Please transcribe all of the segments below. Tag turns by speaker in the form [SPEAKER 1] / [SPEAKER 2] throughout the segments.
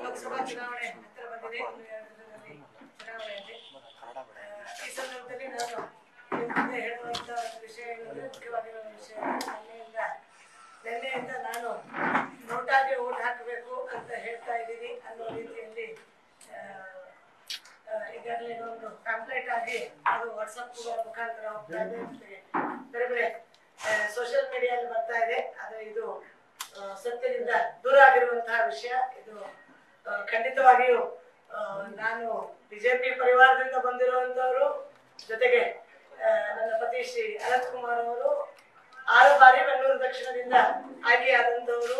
[SPEAKER 1] ಲೋಕಸಭಾ ಚುನಾವಣೆ ಹತ್ತಿರ ಬಂದಿದೆ. ಚುನಾವಣೆ ಇದೆ. ಈ ಸಂದರ್ಭದಲ್ಲಿ ನಾನು ನಿಮ್ಮ ಮುಂದೆ ಹೇಳುವಂತ ವಿಷಯ ಮುಖ್ಯವಾಗಿರುವ ವಿಷಯ ನಿನ್ನೆಯಿಂದ ನಾನು ನೋಟಾಗೆ ಓಟ್ ಹಾಕಬೇಕು ಅಂತ ಹೇಳ್ತಾ ಇದ್ದೀನಿ ಅನ್ನೋ ರೀತಿಯಲ್ಲಿ ಈಗಾಗಲೇ ಒಂದು ಪ್ಯಾಂಪ್ಲೆಟ್ ಆಗಿ ಅದು ವಾಟ್ಸಪ್ ಮುಖಾಂತರ ಹೋಗ್ತಾ ಇದೆ. ಬೇರೆ ಬೇರೆ ಸೋಷಿಯಲ್ ಮೀಡಿಯಲ್ಲಿ ಬರ್ತಾ ಇದೆ. ಆದರೆ ಇದು ಸತ್ಯದಿಂದ ದೂರ ಆಗಿರುವಂತಹ ವಿಷಯ. ಇದು ಖಂಡಿತವಾಗಿಯೂ ನಾನು ಬಿಜೆಪಿ ಪರಿವಾರದಿಂದ ಬಂದಿರುವಂತವರು, ಜೊತೆಗೆ ನನ್ನ ಪತಿ ಶ್ರೀ ಅನಂತ್ ಕುಮಾರ್ ಅವರು 6 ಬಾರಿ ಬೆಂಗಳೂರು ದಕ್ಷಿಣದಿಂದ ಆಯ್ಕೆಯಾದಂತವರು.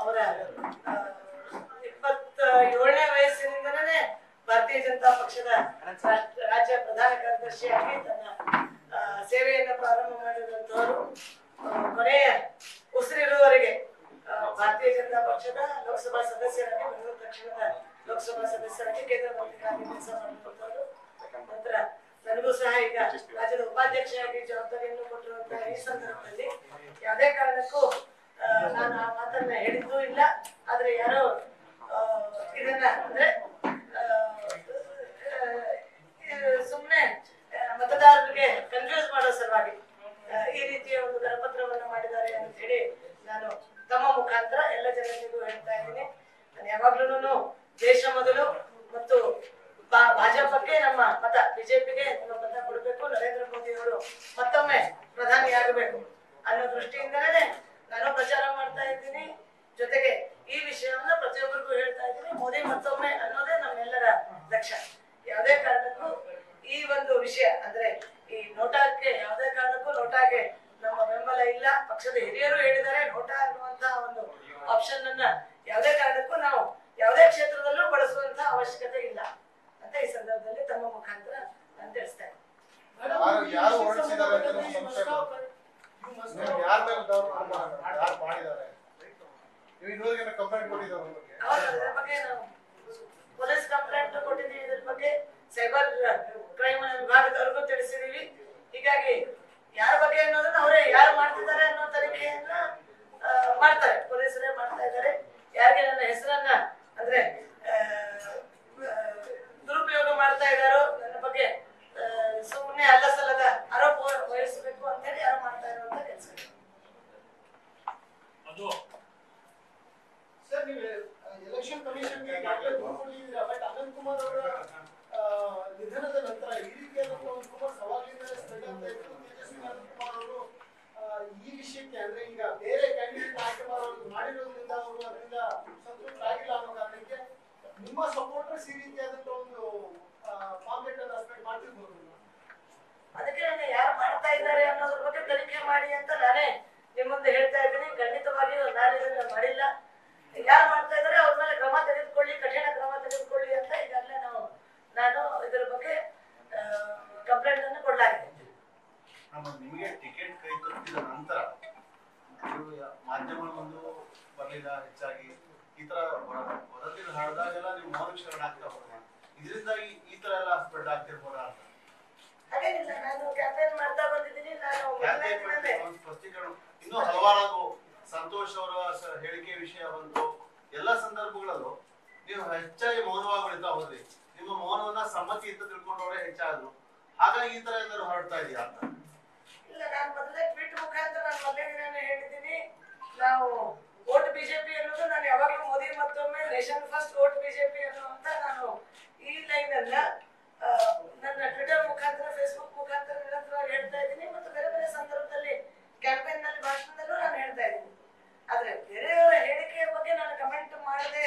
[SPEAKER 1] ಅವರ 27ನೇ ವಯಸ್ಸಿನಿಂದನೇ ಭಾರತೀಯ ಜನತಾ ಪಕ್ಷದ ರಾಜ್ಯ ಪ್ರಧಾನ ಕಾರ್ಯದರ್ಶಿಯಾಗಿ ತನ್ನ ಸೇವೆಯನ್ನು ಪ್ರಾರಂಭ ಮಾಡಿರುವಂತವರು. ಕೊನೆಯ ಉಸಿರಿರುವವರೆಗೆ ಭಾರತೀಯ ಜನತಾ ಪಕ್ಷದ ಲೋಕಸಭಾ ಸದಸ್ಯರಾಗಿ, ಬೆಂಗಳೂರು ದಕ್ಷಿಣದ ಲೋಕಸಭಾ ಸದಸ್ಯರಾಗಿ, ಕೇಂದ್ರ ಮಂತ್ರಿಗಳಾಗಿ ಕೆಲಸ ಮಾಡಿರುವಂತವರು. ನಂತರ ನನಗೂ ಸಹ ಈಗ ರಾಜ್ಯದ ಉಪಾಧ್ಯಕ್ಷರಾಗಿ ಜವಾಬ್ದಾರಿಯನ್ನು ಕೊಟ್ಟಿರುವಂತಹ ಈ ಸಂದರ್ಭದಲ್ಲಿ ಯಾವುದೇ ಕಾರಣಕ್ಕೂ ನಾನು ಆ ಮಾತನ್ನ ಹೇಳಿದ್ದೂ ಇಲ್ಲ. ಆದ್ರೆ ಯಾರೋ ಇದನ್ನ ಅಂದ್ರೆ ಸುಮ್ಮನೆ ಮತದಾರರಿಗೆ ಕನ್ಫ್ಯೂಸ್ ಮಾಡೋ ಸಲುವಾಗಿ ಈ ರೀತಿಯ ಒಂದು ಕರಪತ್ರವನ್ನು ಮಾಡಿದ್ದಾರೆ ಅಂತ ಹೇಳಿ ನಾನು ತಮ್ಮ ಮುಖಾಂತರ ಎಲ್ಲ ಜನತೆಗೂ ಹೇಳ್ತಾ ಇದ್ದೀನಿ. ನಾನು ಯಾವಾಗ್ಲೂ ದೇಶ ಮೊದಲು ಮತ್ತು ಭಾಜಪಕ್ಕೆ ನಮ್ಮ ಮತ, ಬಿಜೆಪಿಗೆ ನಮ್ಮ ಮತ ಕೊಡಬೇಕು, ನರೇಂದ್ರ ಮೋದಿ ಅವರು ಮತ್ತೊಮ್ಮೆ ಪ್ರಧಾನಿ ಆಗಬೇಕು ಅನ್ನೋ ದೃಷ್ಟಿಯಿಂದಲೇ ನಾನು ಪ್ರಚಾರ ಮಾಡ್ತಾ ಇದ್ದೀನಿ. ಜೊತೆಗೆ ಈ ವಿಷಯವನ್ನ ಪ್ರತಿಯೊಬ್ಬರಿಗೂ ಹೇಳ್ತಾ ಇದ್ದೀನಿ. ಮೋದಿ ಮತ್ತೊಮ್ಮೆ ಅನ್ನೋದೇ ನಮ್ಮೆಲ್ಲರ ಲಕ್ಷ್ಯ. ಯಾವುದೇ ಕಾರಣಕ್ಕೂ ಈ ಒಂದು ವಿಷಯ ಅಂದ್ರೆ ಈ ನೋಟಾಕ್ಕೆ ಯಾವುದೇ ಕಾರಣಕ್ಕೂ ನೋಟಾಗೆ ನಮ್ಮ ಬೆಂಬಲ ಇಲ್ಲ. ಪಕ್ಷದ ಹಿರಿಯರು ಹೇಳಿದ್ದಾರೆ ನೋಟಾ ಅನ್ನುವಂತಹ ಒಂದು ಆಪ್ಷನ್ ಅನ್ನ ಯಾವುದೇ ಕಾರಣಕ್ಕೂ ನಾವು ಯಾವುದೇ ಕ್ಷೇತ್ರದಲ್ಲೂ ಬಳಸುವಂತಹ ಅವಶ್ಯಕತೆ ಇಲ್ಲ ಅಂತ ಈ ಸಂದರ್ಭದಲ್ಲಿ ತಮ್ಮ ಮುಖಾಂತರ ನಾನು ತಿಳಿಸ್ತಾ ಇದ್ದೀನಿ. ಪೊಲೀಸ್ ಕಂಪ್ಲೇಂಟ್ ಕೊಟ್ಟಿದ್ದೀವಿ. ಇದ್ರ ಬಗ್ಗೆ ಸೈಬರ್ ಕ್ರೈಮ್ ವಿಭಾಗದವರೆಗೂ ತಿಳಿಸಿದೀವಿ. ಹೀಗಾಗಿ ಯಾರ ಬಗ್ಗೆ ಅನ್ನೋದನ್ನ ಅವರೇ ಯಾರು ಮಾಡ್ತಿದ್ದಾರೆ ಅನ್ನೋ ತನಿಖೆಯನ್ನ ಮಾಡ್ತಾರೆ, ಪೊಲೀಸರೇ ಮಾಡ್ತಾ ಇದ್ದಾರೆ. ಯಾರಿಗೆ ನನ್ನ ಹೆಸರನ್ನ ಅಂದ್ರೆ ದುರುಪಯೋಗ ಮಾಡ್ತಾ ಇದ್ದಾರೋ, ನನ್ನ ಬಗ್ಗೆ ಸುಮ್ಮನೆ ಅಲ್ಲ ಸಲ್ಲದ ಆರೋಪ ವಹಿಸಬೇಕು ಅಂತ ಹೇಳಿ ಯಾರು ಮಾಡ್ತಾ ಇರುವಂತ ಕೆಲಸ.
[SPEAKER 2] ಸರ್, ನೀವು ಎಲೆಕ್ಷನ್ ಕಮಿಷನ್ಗೆ ಬಟ್ ಅನಂತ್ ಕುಮಾರ್ ಅವರ ನಿಧನದ ನಂತರ ಈ ರೀತಿಯಾದಂತಹ ಒಂದು ಕುಮಾರ್ ಸವಾಲಿನಿಂದ ಸ್ಪ್ರೆಡ್ ಆಗ್ತಾ ಇತ್ತು. ತೇಜಸ್ವಿ ಅನಂತ್ ಕುಮಾರ್ ಅವರು ಈ ವಿಷಯಕ್ಕೆ ಅಂದ್ರೆ ಈಗ ಬೇರೆ ಕ್ಯಾಂಡಿಡೇಟ್ ಆಯ್ಕೆ ಮಾಡಿರೋದ್ರಿಂದ ಅವರು ಅದರಿಂದ ಸಂತೃಪ್ತರಾಗಿಲ್ಲ ಅನ್ನೋ ಕಾರಣಕ್ಕೆ ನಿಮ್ಮ ಸಪೋರ್ಟರ್ಸ್ ಈ ರೀತಿಯಾದಂತಹ ಒಂದು ಪಾಂಪ್ಲೆಟ್ ಅನ್ನು ಸ್ಪ್ರೆಡ್ ಮಾಡ್ತಿರ್ಬೋದು.
[SPEAKER 1] ಅದಕ್ಕೆ ನಾನು ಯಾರು ಮಾಡ್ತಾ ಇದ್ದಾರೆ ಅನ್ನೋದ್ರ ಬಗ್ಗೆ ತನಿಖೆ ಮಾಡಿ ಅಂತ ನಾನೇ ನಿಮ್ಮ ಮುಂದೆ ಹೇಳ್ತಾ ಇದ್ದೀನಿ. ಖಂಡಿತವಾಗಿಯೂ ನಾನು ಇದನ್ನ ಮಾಡಿಲ್ಲ. ಯಾರು ಮಾಡ್ತಾ ಇದ್ದಾರೆ ಅವ್ರ ಮೇಲೆ ಕ್ರಮ ತೆಗೆದುಕೊಳ್ಳಿ, ಕಠಿಣ ಕ್ರಮ ತೆಗೆದುಕೊಳ್ಳಿ ಅಂತ ಈಗಾಗಲೇ ನಾನು ಇದರ ಬಗ್ಗೆ ಕಂಪ್ಲೇಂಟ್ ಅನ್ನು ಕೊಡಲಾಗಿದೆ.
[SPEAKER 3] ನಿಮಗೆ ಟಿಕೆಟ್ ಕೈ ತಪ್ಪಿದ ನಂತರ ಮಾಧ್ಯಮಗಳು ಒಂದು ಬರಲಿಲ್ಲ, ಹೆಚ್ಚಾಗಿ ಈ ತರ ವರದಿ ಹರಿದಾಗೆಲ್ಲ ನೀವು ಮೌನ ಶರಣಾಗ್ತಾ ಹೋಗೋಣ, ಇದರಿಂದಾಗಿ ಈ ತರ ಎಲ್ಲ ಸ್ಪ್ರೆಡ್ ಆಗ್ತಿರ್ಬೋದ ಅಂತ?
[SPEAKER 1] ಹಾಗೇನಿಲ್ಲ, ನಾನು ಕ್ಯಾಂಪೇನ್ ಮಾಡ್ತಾ ಬಂದಿದ್ದೀನಿ. ನಾನು
[SPEAKER 3] ಸ್ಪಷ್ಟೀಕರಣ ಇನ್ನೂ ಹಲವಾರು ಸಂತೋಷ್ ಅವರ ಹೇಳಿಕೆ ವಿಷಯ ಬಂತು. ಎಲ್ಲ ಸಂದರ್ಭಗಳಲ್ಲೂ ನೀವು ಹೆಚ್ಚಾಗಿ ಮೌನವಾಗಿ ಉಳಿತಾ ಹೋದ್ರಿ. ನಿಮ್ಮ ಮೌನವನ್ನ ಸಮ್ಮತಿ ಅಂತ ತಿಳ್ಕೊಂಡವರೇ ಹೆಚ್ಚಾದ್ರು. ಹಾಗಾಗಿ ಈ ತರ ಎಲ್ಲರೂ ಹೊರಡ್ತಾ ಇದೆಯಾ ಅಂತ?
[SPEAKER 1] ಇಲ್ಲ, ನಾನು ಮೊದಲೇ ಟ್ವೀಟ್ ಮುಖಾಂತರ ನಾನು ಮೊದಲೇ ದಿನಾನೇ ಹೇಳಿದ್ದೀನಿ. ನಾವು ವೋಟ್ ಬಿಜೆಪಿ ಅನ್ನೋದು ನಾನು ಯಾವಾಗಲೂ ಮೋದಿ ಮತ್ತೊಮ್ಮೆ ನೇಷನ್ ಫಸ್ಟ್ ವೋಟ್ ಬಿಜೆಪಿ ಅನ್ನುವಂತ ನಾನು ಈ ಲೈನ್ ಅನ್ನ ನನ್ನ ಟ್ವಿಟರ್ ಮುಖಾಂತರ, ಫೇಸ್ಬುಕ್ ಮುಖಾಂತರ ನಿರಂತರವಾಗಿ ಹೇಳ್ತಾ ಇದ್ದೀನಿ. ಮತ್ತು ಬೇರೆ ಬೇರೆ ಸಂದರ್ಭದಲ್ಲಿ ಕ್ಯಾಂಪೇನ್ ನಲ್ಲಿ ಭಾಷಣದಲ್ಲೂ ನಾನು ಹೇಳ್ತಾ ಇದ್ದೀನಿ. ಆದ್ರೆ ಬೇರೆಯವರ ಹೇಳಿಕೆಯ ಬಗ್ಗೆ ನಾನು ಕಮೆಂಟ್ ಮಾಡದೆ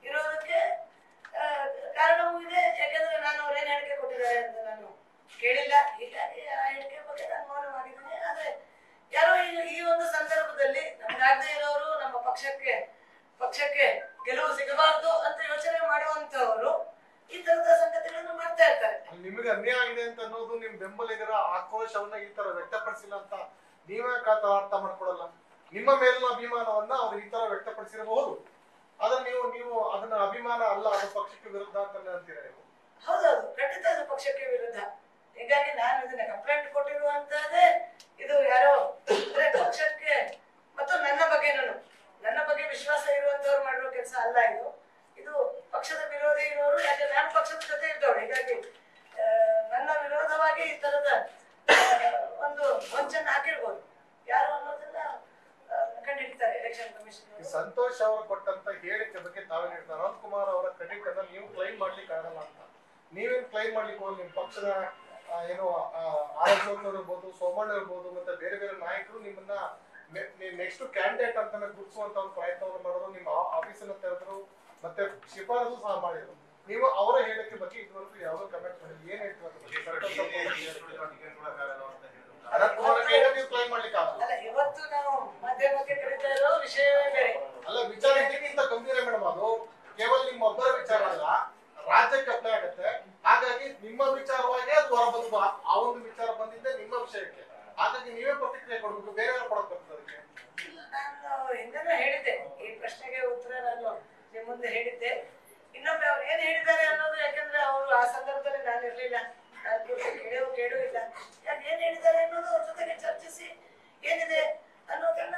[SPEAKER 1] ಇರೋದಕ್ಕೆ ಕಾರಣವೂ ಇದೆ. ಯಾಕಂದ್ರೆ ನಾನು ಅವ್ರೇನ್ ಹೇಳಿಕೆ ಕೊಟ್ಟಿದ್ದಾರೆ ಅಂತ ನಾನು ಕೇಳಿಲ್ಲ. ಹೀಗಾಗಿ ಆ ಹೇಳಿಕೆ ಬಗ್ಗೆ ನಾನು ಮೌನವಾಗಿದ್ದೀನಿ. ಆದ್ರೆ ಯಾರೋ ಈ ಒಂದು ಸಂದರ್ಭದಲ್ಲಿ ನಮ್ಗಾಗದೇ ಇರೋರು ನಮ್ಮ ಪಕ್ಷಕ್ಕೆ ಗೆಲುವು ಸಿಗಬಾರದು ಅಂತ ಯೋಚನೆ ಮಾಡುವಂತವರು ಈ ತರದ ಸಂಗತಿಗಳನ್ನು ಮಾಡ್ತಾ ಇರ್ತಾರೆ.
[SPEAKER 2] ನಿಮಗೆ ಅನ್ಯಾಯ ಆಗಿದೆ ಅಂತ ಅನ್ನೋದು ನಿಮ್ ಬೆಂಬಲಿಗರ ಆಕ್ರೋಶವನ್ನ ಈ ತರ ವ್ಯಕ್ತಪಡಿಸಿಲ್ಲ ಅಂತ ನೀವೇ ಅರ್ಥ ಮಾಡ್ಕೊಡಲ್ಲ. ನಿಮ್ಮ ಮೇಲಿನ ಅಭಿಮಾನವನ್ನ ಅವ್ರು ಈ ತರ ವ್ಯಕ್ತಪಡಿಸಿರಬಹುದು. ಆದ್ರೆ ನೀವು ಅದನ್ನ ಅಭಿಮಾನ ಅಲ್ಲ, ಅದು ಪಕ್ಷಕ್ಕೆ ವಿರುದ್ಧ ಅಂತ ಅಂತೀರ ನೀವು?
[SPEAKER 1] ಹೌದೌದು, ಖಂಡಿತ ಅದು ಪಕ್ಷಕ್ಕೆ ವಿರುದ್ಧ. ಹೀಗಾಗಿ ನಾನು ಇದನ್ನ ಕಂಪ್ಲೇಂಟ್ ಕೊಟ್ಟಿರುವಂತಹದ್ದೇ ಇದು ಯಾರೋ ಪಕ್ಷಕ್ಕೆ ಮತ್ತು ನನ್ನ ಎಲೆಕ್ಷನ್ ಕಮಿಷನ್
[SPEAKER 2] ಸಂತೋಷ್ ಅವರು ಕೊಟ್ಟಂತ ಹೇಳಿಕೆ ಬಗ್ಗೆ ತಾವೇನ್ ಹೇಳ್ತಾರೆ, ಅನಂತ್ ಕುಮಾರ್ ಅವರ ಕ್ರೆಡಿಟ್ ಅನ್ನ ನೀವು ಕ್ಲೈಮ್ ಮಾಡ್ಲಿಕ್ಕೆ ಆಗಲ್ಲ ಅಂತ. ನೀವೇನ್ ಕ್ಲೈಮ್ ಮಾಡ್ಲಿಕ್ಕೆ ಹೋಗಿ ನಿಮ್ ಪಕ್ಷದ ಏನು ಆರ್.ಎಸ್. ಇರ್ಬೋದು, ಸೋಮಣ್ಣ ಇರ್ಬೋದು, ಮತ್ತೆ ಬೇರೆ ಬೇರೆ ನಾಯಕರು ನಿಮ್ಮನ್ನ ನೆಕ್ಸ್ಟ್ ಕ್ಯಾಂಡಿಡೇಟ್ ಅಂತ ಗುರುತಿಸುವಂತ ಒಂದು ಪ್ರಯತ್ನವನ್ನು ಮಾಡೋದು, ನಿಮ್ಮ ಆಫೀಸನ್ನ ತೆರೆದ್ರು, ಮತ್ತೆ ಶಿಫಾರಸು ಸಹ ಮಾಡಿದ್ರು. ನೀವು ಅವರ ಹೇಳಿಕೆ ಬಗ್ಗೆ ಇದುವರೆಗೂ ಯಾವ್ದೋ ಕಮೆಂಟ್ ಮಾಡಿ ಏನ್ ಕ್ಲೈಮ್ ಮಾಡ್ಲಿಕ್ಕೆ
[SPEAKER 1] ಅಲ್ಲ, ಇವತ್ತು ನಾವು ಮಾಧ್ಯಮಕ್ಕೆ ಕರೀತಾ ಇರೋ ವಿಷಯವೇ ಬೇರೆ
[SPEAKER 2] ಅಲ್ಲ. ವಿಚಾರ ಇದಕ್ಕಿಂತ ಗಂಭೀರ ಮೇಡಮ್, ಅದು ಕೇವಲ ನಿಮ್ಮ ಒಬ್ಬರ ವಿಚಾರ ಅಲ್ಲ, ರಾಜ್ಯಕ್ಕೆ ಅಪ್ಲೈ ಆಗುತ್ತೆ. ಹಾಗಾಗಿ ನಿಮ್ಮ ವಿಚಾರವಾಗಿ ಅದು ಹೊರ ಬಂದು ಆ ಒಂದು ವಿಚಾರ ಬಂದಿದ್ದೆ ನಿಮ್ಮ ವಿಷಯಕ್ಕೆ. ಹಾಗಾಗಿ ನೀವೇ ಪ್ರತಿಕ್ರಿಯೆ ಕೊಡ್ಬೇಕು, ಬೇರೆ ಯಾರು ಕೊಡಕ್ ಬರ್ತದೆ ಅದಕ್ಕೆ?
[SPEAKER 1] ನಾನು ಹಿಂದೆನೂ ಹೇಳಿದ್ದೆ, ಈ ಪ್ರಶ್ನೆಗೆ ಉತ್ತರ ನಾನು ನಿಮ್ಮ ಮುಂದೆ ಹೇಳಿದ್ದೆ. ಇನ್ನೊಮ್ಮೆ ಅವ್ರು ಏನ್ ಹೇಳಿದ್ದಾರೆ ಅನ್ನೋದು, ಯಾಕಂದ್ರೆ ಅವರು ಆ ಸಂದರ್ಭದಲ್ಲಿ ನಾನು ಇರ್ಲಿಲ್ಲ, ನಾನು ಕೇಳೂ ಇಲ್ಲ. ಯಾಕೆ ಏನ್ ಹೇಳಿದ್ದಾರೆ ಅನ್ನೋದು ಅವ್ರ ಜೊತೆಗೆ ಚರ್ಚಿಸಿ ಏನಿದೆ ಅನ್ನೋದನ್ನ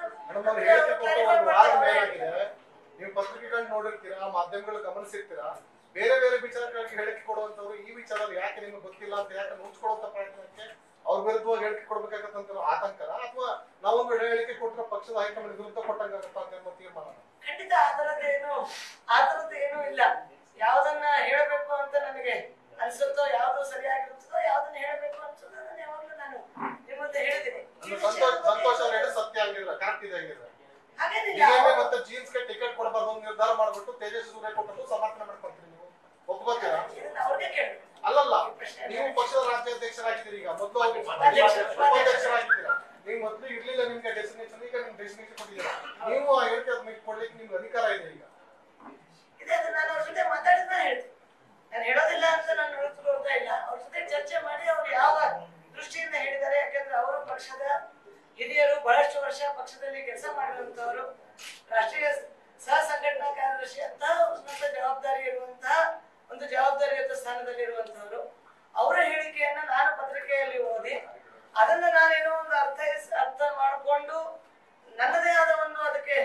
[SPEAKER 2] ನೀವು ಪತ್ರಿಕೆಗಳು ನೋಡಿರ್ತೀರಾ, ಮಾಧ್ಯಮಗಳು ಗಮನಿಸಿರ್ತೀರಾ, ಬೇರೆ ಬೇರೆ ವಿಚಾರಗಳಿಗೆ ಹೇಳಿಕೆ ಕೊಡುವಂತವ್ರು ಈ ವಿಚಾರದಲ್ಲಿ ಯಾಕೆ ನಿಮ್ಗೆ ಗೊತ್ತಿಲ್ಲ ಅಂತ ಯಾಕೆ ಮುಚ್ಕೊಳ್ಳುವಂತ ಪ್ರಯತ್ನಕ್ಕೆ ಅವ್ರ ವಿರುದ್ಧವಾಗಿ ಹೇಳಿಕೆ ಕೊಡ್ಬೇಕಾಗತ್ತಂತ ಆತಂಕರ, ಅಥವಾ ನಾವೊಂದು ಹೇಳಿಕೆ ಕೊಟ್ಟರೆ ಪಕ್ಷದ ಹೈಕಮಾಂಡ್ ವಿರುದ್ಧ ಕೊಟ್ಟಂಗಾಗತ್ತ ಅಂತ ತೀರ್ಮಾನ?
[SPEAKER 1] ಖಂಡಿತ ಆ ಥರದ್ದು ಏನೂ ಇಲ್ಲ. ಯಾವ್ದನ್ನ ಹೇಳಬೇಕು ಅಂತ ನನಗೆ ಅನ್ಸುತ್ತೋ, ಯಾವ್ದು ಸರಿಯಾಗಿರುತ್ತೋ, ಯಾವ್ದನ್ನ ಹೇಳಬೇಕು ಅನ್ಸುತ್ತೋ ನಾನು ಯಾವಾಗ್ಲೂ ನಾನು ನಿಮ್ಮ ಮುಂದೆ ಹೇಳಿದ್ದೀನಿ.
[SPEAKER 2] ಸಂತೋಷ್ ಅವ್ರು ಹೇಳಿ ಸತ್ಯ ಆಗಿಲ್ಲ, ಕರೆಕ್ಟ್ ಇದೆ ಆಗಿಲ್ಲ.
[SPEAKER 1] ಹಾಗೇನಿಲ್ಲ,
[SPEAKER 2] ಮತ್ತೆ ಜೀನ್ಸ್ ಗೆ ಟಿಕೆಟ್ ಕೊಡಬಾರ್ದು ನಿರ್ಧಾರ ಮಾಡ್ಬಿಟ್ಟು ತೇಜಸ್ವಿ ಸೂರ್ಯ ಕೊಟ್ಟು ಸಮರ್ಥನೆ ಮಾಡ್ಕೊಂತೀರಿ, ನೀವು ಒಪ್ಕೋತೀರಾ?
[SPEAKER 1] ಅವ್ರಿಗೆ ಕೇಳಬೇಕು.
[SPEAKER 2] ಅಲ್ಲಲ್ಲ, ನೀವು ಪಕ್ಷದ ರಾಜ್ಯಾಧ್ಯಕ್ಷರಾಗಿದ್ದೀರಿ, ಈಗ ಮೊದಲು ಉಪಾಧ್ಯಕ್ಷರಾಗಿದ್ದೀರಾ. ನೀವು ಮೊದಲು ಇರ್ಲಿಲ್ಲ ನಿಮ್ಗೆ ಡೆಸಿಗ್ನೇಷನ್, ಈಗ ನಿಮ್ಗೆ ಡೆಸಿಗ್ನೇಷನ್ ಕೊಟ್ಟಿದ್ದೀರಾ. ನೀವು ಆ ಹೇಳಿಕೆ ಕೊಡ್ಲಿಕ್ಕೆ ನಿಮ್ಗೆ ಅಧಿಕಾರ ಇದೆ ಈಗ.
[SPEAKER 1] ಇದೆ, ಅದು ನಾನು ಅವ್ರ ಜೊತೆ ಮಾತಾಡಿದ್ನ ಹೇಳ್ತೀನಿ. ನಾನು ಹೇಳೋದಿಲ್ಲ ಅಂತ ನಾನು ಉಳಿದುಕೊಳ್ತಾ ಇಲ್ಲ. ಅವ್ರ ಜೊತೆ ಚರ್ಚೆ ಮಾಡಿ ಅವ್ರು ಯಾವ ದೃಷ್ಟಿಯಿಂದ ಹೇಳಿದ್ದಾರೆ, ಯಾಕಂದ್ರೆ ಅವರು ಪಕ್ಷದ ಹಿರಿಯರು, ಬಹಳಷ್ಟು ವರ್ಷ ಪಕ್ಷದಲ್ಲಿ ಕೆಲಸ ಮಾಡಿರುವಂತವರು, ರಾಷ್ಟ್ರೀಯ ಸಹ ಸಂಘಟನಾ ಕಾರ್ಯದರ್ಶಿ ಅಂತ ಉನ್ನತ ಜವಾಬ್ದಾರಿ ಇರುವಂತಹ ಒಂದು ಜವಾಬ್ದಾರಿಯುತ ಸ್ಥಾನದಲ್ಲಿ ಇರುವಂತವರು. ಅವರ ಹೇಳಿಕೆಯನ್ನ ನಾನು ಪತ್ರಿಕೆಯಲ್ಲಿ ಓದಿ ಅದನ್ನ ನಾನೇನೋ ಒಂದು ಅರ್ಥ ಮಾಡಿಕೊಂಡು ನನ್ನದೇ ಆದ ಒಂದು ಅದಕ್ಕೆ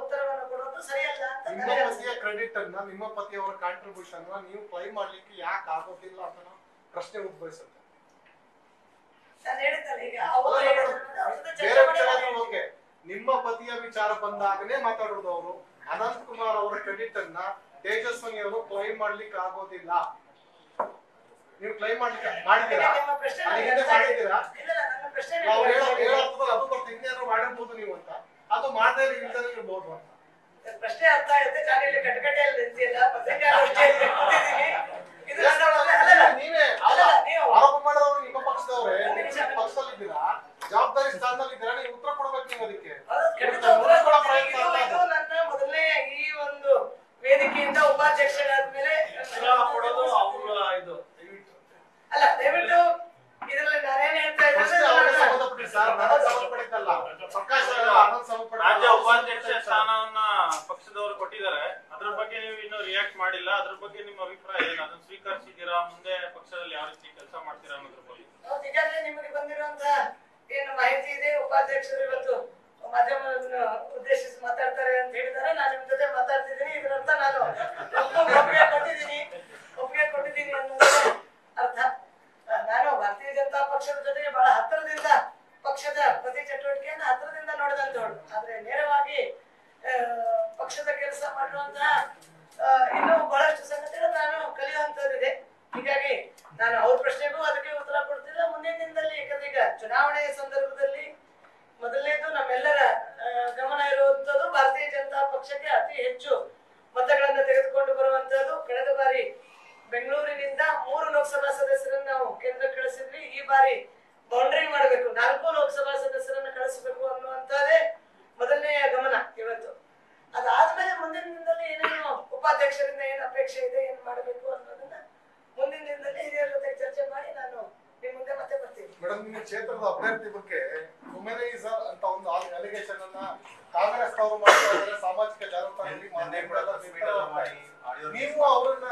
[SPEAKER 1] ಉತ್ತರವನ್ನು ಕೊಡೋದು ಸರಿಯಲ್ಲ ಅಂತ.
[SPEAKER 2] ನಿಮ್ಮ ಪತಿಯ ಕ್ರೆಡಿಟ್ ಅನ್ನ, ನಿಮ್ಮ ಪತಿಯವರ ಕಾಂಟ್ರಿಬ್ಯೂಷನ್ ನೀವು ಕ್ಲೈಮ್ ಮಾಡ್ಲಿಕ್ಕೆ ಯಾಕೆ ಆಗೋದಿಲ್ಲ ಅಂತ ಪ್ರಶ್ನೆ ಉದ್ಭವಿಸುತ್ತೆ.
[SPEAKER 1] ನಾನು ಹೇಳಿದ್ದಲ್ಲ, ಈಗ
[SPEAKER 2] ಬೇರೆ ವಿಚಾರ ಓಕೆ, ನಿಮ್ಮ ಪತಿಯ ವಿಚಾರ ಬಂದಾಗನೇ ಮಾತಾಡೋದು ಅವರು. ಅನಂತ್ ಕುಮಾರ್ ಅವರ ಕ್ರೆಡಿಟ್ ಅನ್ನ ತೇಜಸ್ವಿನಿ ಅವರು ಕ್ಲೈಮ್ ಮಾಡ್ಲಿಕ್ಕೆ ಆಗೋದಿಲ್ಲ. ನೀವು ಕ್ಲೈಮ್ ಮಾಡ್ಲಿಕ್ಕೆ ಮಾಡಿದ್ದೀರಾ? ಮಾಡಿದ್ದೀರಾ? ಅದು ಬರ್ತ ಇನ್ನೇನೋ ಮಾಡಿರ್ಬೋದು ನೀವು ಅಂತ, ಅದು ಮಾಡದೇ ಇಲ್ಲದೇ ಇರ್ಬೋದು ಅಂತ
[SPEAKER 1] ಪ್ರಶ್ನೆ ಅರ್ಥ ಆಗುತ್ತೆ. ನಾನು ಇಲ್ಲಿ ಕಟಕಟೆಯಲ್ಲಿ ನಿಂತಿಲ್ಲ, ಪತ್ರಿಕಾಗೋಷ್ಠಿಯಲ್ಲಿ ಕೂತಿದ್ದೀನಿ.
[SPEAKER 2] ನೀವೇ ಆರೋಪ ಮಾಡೋರು ನಿಮ್ಮ ಪಕ್ಷದವ್ರೆ, ಪಕ್ಷದಲ್ಲಿದ್ದೀರಾ, ಜವಾಬ್ದಾರಿ ಸ್ಥಾನದಲ್ಲಿದ್ದೀರಾ, ನೀವು ಉತ್ತರ ಕೊಡ್ಬೇಕು. ನೀವು ಅದಕ್ಕೆ
[SPEAKER 1] ನನ್ನ ಮೊದಲನೇ ಈ ಒಂದು ವೇದಿಕೆಯಿಂದ ಉಪಾಧ್ಯಕ್ಷರಾದ್ಮೇಲೆ ಅಲ್ಲ, ದಯವಿಟ್ಟು ಇದರಲ್ಲಿ ನಾನೇನ್ ಹೇಳ್ತಾ
[SPEAKER 4] ರಾಜ್ಯ ಉಪಾಧ್ಯಕ್ಷ ಸ್ಥಾನವನ್ನ ಪಕ್ಷದವರು ಕೊಟ್ಟಿದ್ದಾರೆ, ಅದ್ರ ಬಗ್ಗೆ ನೀವು ಇನ್ನೂ ರಿಯಾಕ್ಟ್ ಮಾಡಿಲ್ಲ. ಅದ್ರ ಬಗ್ಗೆ ನಿಮ್ಮ ಅಭಿಪ್ರಾಯ ಏನು? ಅದನ್ನ ಸ್ವೀಕರಿಸಿದ್ದೀರಾ? ಮುಂದೆ ಪಕ್ಷದಲ್ಲಿ ಯಾವ ರೀತಿ ಕೆಲಸ ಮಾಡ್ತೀರಾ ಅನ್ನೋದ್ರ ಬಗ್ಗೆ
[SPEAKER 1] ಈಗಾಗಲೇ ನಿಮಗೆ ಬಂದಿರುವಂತಹ ಏನು ಮಾಹಿತಿ ಇದೆ. ಉಪಾಧ್ಯಕ್ಷರು ಇವತ್ತು ಮಾಧ್ಯಮವನ್ನು ಉದ್ದೇಶಿಸಿ ಮಾತಾಡ್ತಾರೆ ಅಂತ ಹೇಳಿದ್ದಾರೆ. ನಾನು ನಿಮ್ ಜೊತೆ ಮಾತಾಡ್ತಿದ್ದೀನಿ, ಇದರರ್ಥ ನಾನು ಒಪ್ಪಿಗೆ ಕೊಟ್ಟಿದ್ದೀನಿ ಅನ್ನೋದೇ ಅರ್ಥ. ನಾನು ಭಾರತೀಯ ಜನತಾ ಪಕ್ಷದ ಜೊತೆಗೆ ಬಹಳ ಹತ್ತಿರದಿಂದ ಪಕ್ಷದ ಪ್ರತಿ ಚಟುವಟಿಕೆಯನ್ನು ಹತ್ತಿರದಿಂದ ನೋಡಿದಂತವಳು. ಆದ್ರೆ ನೇರವಾಗಿ ಪಕ್ಷದ ಕೆಲಸ ಮಾಡಿರುವಂತಹ ಇನ್ನೂ ಬಹಳಷ್ಟು ಸಂಗತಿಗಳು ನಾನು ಕಲಿಯುವಂತದ್ದಿದೆ. ಹೀಗಾಗಿ ನಾನು ಅವ್ರ ಪ್ರಶ್ನೆಗೂ ಅದಕ್ಕೆ ಉತ್ತರ ಕೊಡ್ತಿಲ್ಲ. ಮುಂದಿನ ದಿನದಲ್ಲಿ, ಯಾಕಂದ್ರೆ ಈಗ ಚುನಾವಣೆಯ ಸಂದರ್ಭದಲ್ಲಿ ಮೊದಲನೇದು ನಮ್ಮೆಲ್ಲರ ಗಮನ ಇರುವಂತದ್ದು ಭಾರತೀಯ ಜನತಾ ಪಕ್ಷಕ್ಕೆ ಅತಿ ಹೆಚ್ಚು ಮತಗಳನ್ನು ತೆಗೆದುಕೊಂಡು ಬರುವಂತದ್ದು. ಕಳೆದ ಬಾರಿ ಬೆಂಗಳೂರಿನಿಂದ 3 ಲೋಕಸಭಾ ಸದಸ್ಯರನ್ನು ನಾವು ಕೇಂದ್ರಕ್ಕೆ ಕಳಿಸಿದ್ವಿ. ಈ ಬಾರಿ ಬೌಂಡ್ರಿ ಮಾಡಬೇಕು, 4 ಲೋಕಸಭಾ ಸದಸ್ಯರನ್ನು ಕಳಿಸಬೇಕು ಅನ್ನುವಂಥದ್ದೇ ಮೊದಲನೆಯ ಗಮನ ಇವತ್ತು. ಅದಾದ್ಮೇಲೆ ಮುಂದಿನ ದಿನದಲ್ಲಿ ಏನೇನು ಉಪಾಧ್ಯಕ್ಷರಿಂದ ಏನು ಅಪೇಕ್ಷೆ ಇದೆ, ಏನ್ ಮಾಡಬೇಕು ಅನ್ನೋದನ್ನ ಮುಂದಿನ ದಿನದಲ್ಲಿ ಹಿರಿಯರ ಜೊತೆ ಚರ್ಚೆ ಮಾಡಿ ನಾನು ನಿಮ್ ಮುಂದೆ ಮತ್ತೆ ಬರ್ತೀನಿ.
[SPEAKER 2] ಮೇಡಮ್, ನಿಮ್ಮ ಕ್ಷೇತ್ರದ ಅಭ್ಯರ್ಥಿ ಬಗ್ಗೆ ಹ್ಯುಮನೈಸರ್ ಅಂತ ಒಂದು ಅಲಿಗೇಷನ್ ಅನ್ನ ಕಾಂಗ್ರೆಸ್ ಅವರು ಮಾಡ್ತಾ ಇದ್ದಾರೆ. ಸಾಮಾಜಿಕ ಜಾಲತಾಣದಲ್ಲಿ ನೀವು ಅವ್ರನ್ನ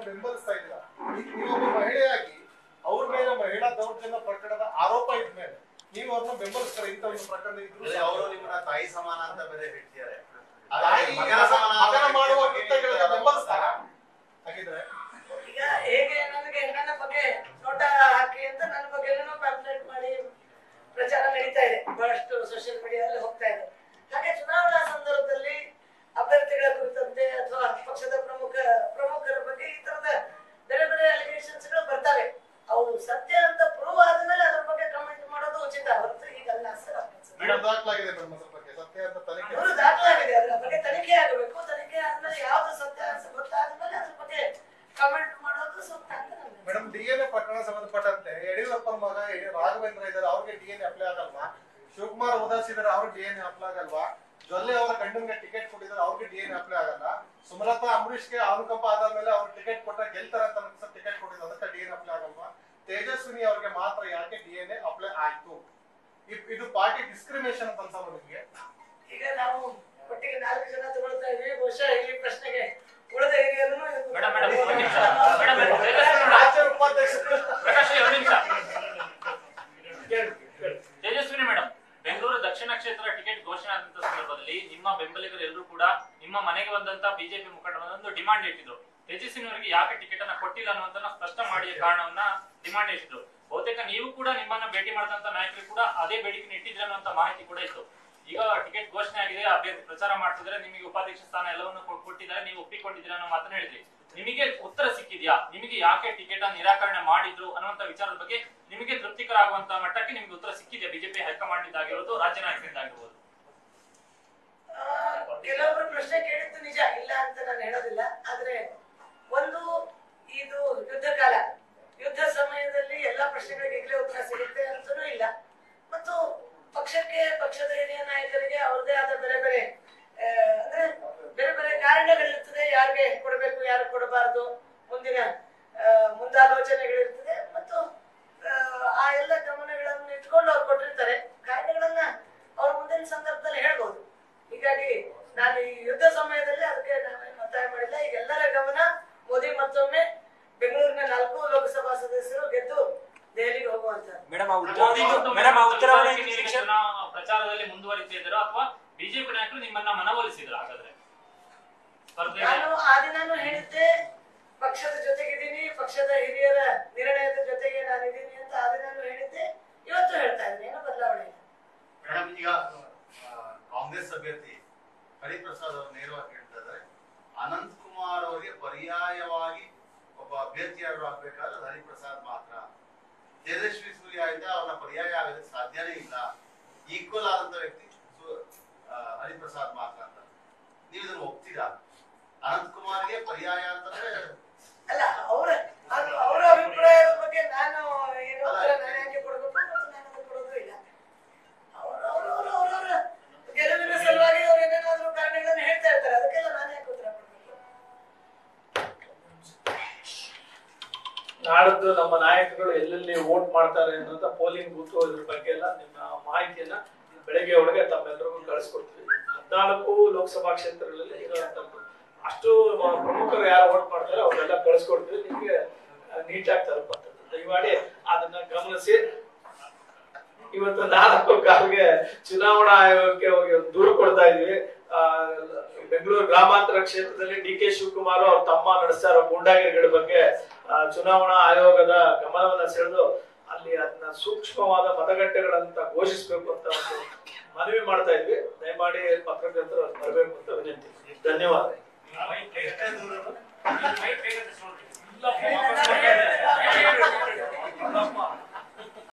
[SPEAKER 2] ಬೆಂಬಲಿಸ್ತಾ ಇದ್ದೀರಾ. ನೀವು ಒಬ್ಬ ಮಹಿಳೆಯಾಗಿ ಅವ್ರ ಮೇಲೆ ಮಹಿಳಾ ದೌರ್ಜನ್ಯ ಪ್ರಕರಣದ ಆರೋಪ ಇದ್ಮೇಲೆ ನೀವು ಅವ್ರನ್ನ ಬೆಂಬಲಿಸ್ತಾರೆ. ಇಂಥ ಒಂದು ಪ್ರಕರಣ ಇದ್ರು
[SPEAKER 3] ಅವರು ನಿಮ್ಮನ್ನ ತಾಯಿ ಸಮಾನ ಅಂತ ಬೇರೆ ಹೇಳ್ತಿದ್ದಾರೆ.
[SPEAKER 2] ಮಗನ ಮಾಡುವ ಕೃತ್ಯಗಳಿಗೆ ಬೆಂಬಲಿಸ್ತಾರ ಹಾಗಿದ್ರೆ?
[SPEAKER 1] ಈಗ ಹೇಗೆ ನನಗೆ ನನ್ನ ಬಗ್ಗೆ ನೋಟ ಹಾಕಿ ಅಂತ ನನ್ನ ಬಗ್ಗೆ ಪ್ಯಾಂಪ್ಲೆಟ್ ಮಾಡಿ ಪ್ರಚಾರ ನಡೀತಾ ಇದೆ, ಬಹಳಷ್ಟು ಸೋಷಿಯಲ್ ಮೀಡಿಯಾದಲ್ಲಿ ಹೋಗ್ತಾ ಇದೆ. ಹಾಗೆ ಚುನಾವಣಾ
[SPEAKER 5] ಮೇಡಮ್ ಅದ್ರ ಬಗ್ಗೆ ಸತ್ಯ ಅಂತ ತನಿಖೆ
[SPEAKER 1] ಅವರು ದಾಖಲಾಗಿದೆ, ಅದರ ಬಗ್ಗೆ ತನಿಖೆ ಆಗಬೇಕು. ತನಿಖೆ ಆದ್ಮೇಲೆ ಯಾವ್ದು ಸತ್ಯ ಅಂತ ಗೊತ್ತಾದ್ಮೇಲೆ ಅದ್ರ ಬಗ್ಗೆ ಕಮೆಂಟ್ ಮಾಡೋದು ಸೂಕ್ತ ಅಂತ ನನಗೆ
[SPEAKER 5] ಮೇಡಮ್. DNA ಪ್ರಕರಣ ಸಂಬಂಧಪಟ್ಟಂತೆ ಯಡಿಯೂರಪ್ಪನ ಮಗ ರಾಘವೇಂದ್ರ ಇದ್ದಾರೆ, ಅವ್ರಿಗೆ DNA ಅಪ್ಲೈ ಆಗಲ್ವಾ? ಶಿವಕುಮಾರ್ ಉದಾಸ್ ಇದ್ದಾರೆ, ಅವ್ರಿಗೆ DNA ಅಪ್ಲೈ ಆಗಲ್ವಾ? ಜೊಲ್ಲೆ ಅವರ ಗಂಡನ್ಗೆ ಟಿಕೆಟ್ ಕೊಟ್ಟಿದ್ದಾರೆ, ಅವ್ರಿಗೆ DNA ಅಪ್ಲೈ ಆಗಲ್ಲ. ಸುಮಲತಾ ಅಂಬರೀಷ್ಗೆ ಅನುಕಂಪ ಆದ್ಮೇಲೆ ಅವ್ರು ಟಿಕೆಟ್ ಕೊಟ್ಟರೆ ಗೆಲ್ತಾರೆ ಅಂತ ಟಿಕೆಟ್ ಕೊಟ್ಟಿದ್ರು, ಅದಕ್ಕೆ DNA ಅಪ್ಲೈ ಆಗಲ್ವಾ? ತೇಜಸ್ವಿನಿ ಅವ್ರಿಗೆ ಮಾತ್ರ ಯಾಕೆ DNA ಅಪ್ಲೈ ಆಯ್ತು? ಇದು ಪಾರ್ಟಿ ಡಿಸ್ಕ್ರಿಮಿನೇಷನ್ ಅಂತ ಅನ್ಸಲ್ಲ ನಿಮ್ಗೆ?
[SPEAKER 1] ಈಗ ನಾವು ಒಟ್ಟಿಗೆ 4 ಜನ ತಗೊಳ್ತಾ ಇದ್ವಿ. ಬಹುಶಃ ಈ ಪ್ರಶ್ನೆಗೆ ಉಳಿದ ಹಿರಿಯರನ್ನು
[SPEAKER 5] ರಾಜ್ಯ ಉಪಾಧ್ಯಕ್ಷರು
[SPEAKER 6] ತೇಜಸ್ವಿನಿ ಮೇಡಮ್, ಬೆಂಗಳೂರು ದಕ್ಷಿಣ ಕ್ಷೇತ್ರ ಟಿಕೆಟ್ ಘೋಷಣೆ ಆದಂತ ಸಂದರ್ಭದಲ್ಲಿ ನಿಮ್ಮ ಬೆಂಬಲಿಗರು ಎಲ್ಲರೂ ಕೂಡ ನಿಮ್ಮ ಮನೆಗೆ ಬಂದಂತ ಬಿಜೆಪಿ ಮುಖಂಡರೊಂದು ಡಿಮಾಂಡ್ ಇಟ್ಟಿದ್ರು. ತೇಜಸ್ವಿನಿ ಅವರಿಗೆ ಯಾಕೆ ಟಿಕೆಟ್ ಅನ್ನ ಕೊಟ್ಟಿಲ್ಲ ಅನ್ನುವಂತ ಸ್ಪಷ್ಟ ಮಾಡಿ ಕಾರಣವನ್ನ ಡಿಮಾಂಡ್ ಇಟ್ಟಿದ್ರು. ಬಹುತೇಕ ನೀವು ಕೂಡ ನಿಮ್ಮನ್ನ ಭೇಟಿ ಮಾಡಿದಂತ ನಾಯಕರು ಕೂಡ ಅದೇ ಬೇಡಿಕೆ ಇಟ್ಟಿದ್ರೆ ಅನ್ನುವಂತ ಮಾಹಿತಿ ಕೂಡ ಇತ್ತು. ಈಗ ಟಿಕೆಟ್ ಘೋಷಣೆ ಆಗಿದೆ, ಅಭ್ಯರ್ಥಿ ಪ್ರಚಾರ ಮಾಡ್ತಿದ್ರೆ, ನಿಮಗೆ ಉಪಾಧ್ಯಕ್ಷ ಸ್ಥಾನ ಎಲ್ಲವನ್ನು ಕೊಟ್ಟಿದ್ದಾರೆ, ನೀವು ಒಪ್ಪಿಕೊಂಡಿದ್ದೀರಾ ಅನ್ನೋ ಮಾತನ್ನ ಹೇಳಿದ್ರಿ. ನಿಮಗೆ ಉತ್ತರ ಸಿಕ್ಕಿದ್ಯಾ? ನಿಮಗೆ ಯಾಕೆ ಟಿಕೆಟ್ ಅನ್ನು ನಿರಾಕರಣೆ ಮಾಡಿದ್ರು ಅನ್ನುವಂತ ವಿಚಾರದ ಬಗ್ಗೆ ನಿಮಗೆ ತೃಪ್ತಿಕರ ಆಗುವಂತ ಮಟ್ಟಕ್ಕೆ ನಿಮಗೆ ಉತ್ತರ ಸಿಕ್ಕಿದ್ಯಾ? ಬಿಜೆಪಿ ಹೈಕಮಾಂಡ್ ಆಗಿರೋದು, ರಾಜ್ಯ ನಾಯಕರಿಂದ ಆಗಿರ್ಬೋದು.
[SPEAKER 1] ಕೆಲವೊಬ್ರು ಪ್ರಶ್ನೆ ಕೇಳಿದ್ದು ನಿಜ, ಇಲ್ಲ ಅಂತ ನಾನು ಹೇಳೋದಿಲ್ಲ. ಆದ್ರೆ ಒಂದು, ಇದು ಯುದ್ಧ ಕಾಲ, ಯುದ್ಧ ಸಮಯದಲ್ಲಿ ಎಲ್ಲಾ ಪ್ರಶ್ನೆಗಳಿಗೆ ಈಗಲೇ ಉತ್ತರ ಸಿಗುತ್ತೆ ಅಂತನೂ ಇಲ್ಲ. ಮತ್ತು ಪಕ್ಷಕ್ಕೆ, ಪಕ್ಷದ ಹಿರಿಯ ನಾಯಕರಿಗೆ ಅವ್ರದೇ ಆದ ಬೇರೆ ಬೇರೆ ಅಂದ್ರೆ ಬೇರೆ ಬೇರೆ ಕಾರಣಗಳಿರ್ತದೆ. ಯಾರಿಗೆ ಕೊಡಬೇಕು, ಯಾರು ಕೊಡಬಾರದು, ಮುಂದಿನ ಮುಂದಾಲೋಚನೆಗಳಿರ್ತದೆ. ಮತ್ತು ಆ ಎಲ್ಲ ಗಮನಗಳನ್ನು ಇಟ್ಕೊಂಡು ಅವ್ರು ಕೊಟ್ಟಿರ್ತಾರೆ. ಕಾರಣಗಳನ್ನ ಅವ್ರ ಮುಂದಿನ ಸಂದರ್ಭದಲ್ಲಿ ಹೇಳ್ಬೋದು. ಹೀಗಾಗಿ ನಾನು ಈ ಯುದ್ಧ ಸಮಯದಲ್ಲಿ ಅದಕ್ಕೆ ನಾವೇನು ಒತ್ತಾಯ ಮಾಡಿಲ್ಲ. ಈಗ ಎಲ್ಲರ ಗಮನ ಮೋದಿ ಮತ್ತೊಮ್ಮೆ ಬೆಂಗಳೂರಿನ 4 ಲೋಕಸಭಾ ಸದಸ್ಯರು ಗೆದ್ದು ದೆಹಲಿಗೆ ಹೋಗುವಂತ.
[SPEAKER 6] ಪ್ರಚಾರದಲ್ಲಿ ಮುಂದುವರಿತಿದ್ರು ಅಥವಾ ಬಿಜೆಪಿ ನಾಯಕರು ನಿಮ್ಮನ್ನ ಮನವೊಲಿಸಿದ್ರು? ಹಾಗಾದ್ರೆ
[SPEAKER 1] ನಾನು ಆ ದಿನಾನು ಹೇಳಿದ್ದೆ, ಪಕ್ಷದ ಜೊತೆಗಿದ್ದೀನಿ, ಪಕ್ಷದ ಹಿರಿಯರ ನಿರ್ಣಯದ ಜೊತೆಗೆ ನಾನಿದ್ದೀನಿ ಅಂತ ಆ ದಿನಾನು ಹೇಳಿದ್ದೆ, ಇವತ್ತು ಹೇಳ್ತಾ ಇದ್ದೀನಿ. ಏನೋ ಬದಲಾವಣೆ ಇಲ್ಲ
[SPEAKER 3] ಮೇಡಮ್. ಈಗ ಕಾಂಗ್ರೆಸ್ ಅಭ್ಯರ್ಥಿ ಹರಿಪ್ರಸಾದ್ ಅವರು ನೇರವಾಗಿ ಹೇಳ್ತಾ ಇದ್ದಾರೆ, ಅನಂತ್ ಕುಮಾರ್ ಅವರಿಗೆ ಪರ್ಯಾಯವಾಗಿ ಒಬ್ಬ ಅಭ್ಯರ್ಥಿಯಾಗಿ ಆಗ್ಬೇಕಾದ್ರೆ ಹರಿಪ್ರಸಾದ್ ಮಾತ್ರ. ತೇಜಸ್ವಿ ಸೂರ್ಯ ಆಯ್ತ ಅವ್ರನ್ನ ಪರ್ಯಾಯ ಆಗೋದಕ್ಕೆ ಸಾಧ್ಯನೇ ಇಲ್ಲ. ಈಕ್ವಲ್ ಆದಂತ ವ್ಯಕ್ತಿ ಹರಿಪ್ರಸಾದ್ ಮಾತ್ರ ಅಂತ. ನೀವು ಇದನ್ನು ಒಪ್ತೀರಾ? ಅನಂತ್ ಕುಮಾರ್ಗೆ ಪರ್ಯಾಯ ಅಂತಂದ್ರೆ
[SPEAKER 1] ಅಲ್ಲ, ಅವರ ಅಭಿಪ್ರಾಯದ ಬಗ್ಗೆ ನಾನು ಏನು ಉತ್ತರ ನಾನು ಯಾಕೆ ಕೊಡಬೇಕು ಮತ್ತು ನಾನು ಕೊಡೋದು ಇಲ್ಲ. ಅವರವರ ಗೆಲುವಿನ ಸಲುವಾಗಿ ಅವ್ರು ಏನೇನಾದ್ರೂ ಕಾರಣಗಳನ್ನು ಹೇಳ್ತಾ ಇರ್ತಾರೆ, ಅದಕ್ಕೆಲ್ಲ ನಾನು ಯಾಕೆ ಉತ್ತರ ಕೊಡಬೇಕು?
[SPEAKER 7] ನಾಡದ್ದು ನಮ್ಮ ನಾಯಕರು ಎಲ್ಲೆಲ್ಲಿ ವೋಟ್ ಮಾಡ್ತಾರೆ ಅನ್ನೋದ ಪೋಲಿಂಗ್ ಬೂತ್ ಇದ್ರ ಬಗ್ಗೆ ಎಲ್ಲ ನಿಮ್ಮ ಮಾಹಿತಿಯನ್ನ ಬೆಳಗ್ಗೆ ಒಳಗೆ ತಮ್ಮೆಲ್ಲರಿಗೂ ಕಳಿಸ್ಕೊಡ್ತೀವಿ. 14 ಲೋಕಸಭಾ ಕ್ಷೇತ್ರಗಳಲ್ಲಿ ಇರುವಂತದ್ದು ಅಷ್ಟು ಪ್ರಮುಖರು ಯಾರು ವೋಟ್ ಮಾಡ್ತಾರೆ ಅವರೆಲ್ಲ ಕಳಿಸ್ಕೊಡ್ತೀವಿ. ನಿಮ್ಗೆ ನೀಟಾಗಿ ತಲುಪುವಂಥದ್ದು. ದಯಮಾಡಿ ಅದನ್ನ ಗಮನಿಸಿ. ಇವತ್ತು 4 ಕಾಲ್ಗೆ ಚುನಾವಣಾ ಆಯೋಗಕ್ಕೆ ಹೋಗಿ ದೂರು ಕೊಡ್ತಾ ಇದೀವಿ. ಬೆಂಗಳೂರು ಗ್ರಾಮಾಂತರ ಕ್ಷೇತ್ರದಲ್ಲಿ DK ಶಿವಕುಮಾರ್ ಅವ್ರ ತಮ್ಮ ನಡೆಸ್ತಾ ಇರೋ ಗೂಂಡಾಗಿರಿಗಳ ಬಗ್ಗೆ ಚುನಾವಣಾ ಆಯೋಗದ ಗಮನವನ್ನ ಸೆಳೆದು ಅಲ್ಲಿ ಅದನ್ನ ಸೂಕ್ಷ್ಮವಾದ ಮತಗಟ್ಟೆಗಳಂತ ಘೋಷಿಸಬೇಕು ಅಂತ ಒಂದು ಮನವಿ ಮಾಡ್ತಾ ಇದ್ವಿ. ದಯಮಾಡಿ ಪತ್ರಕರ್ತರು ಬರಬೇಕು ಅಂತ ವಿನಂತಿ. ಧನ್ಯವಾದ.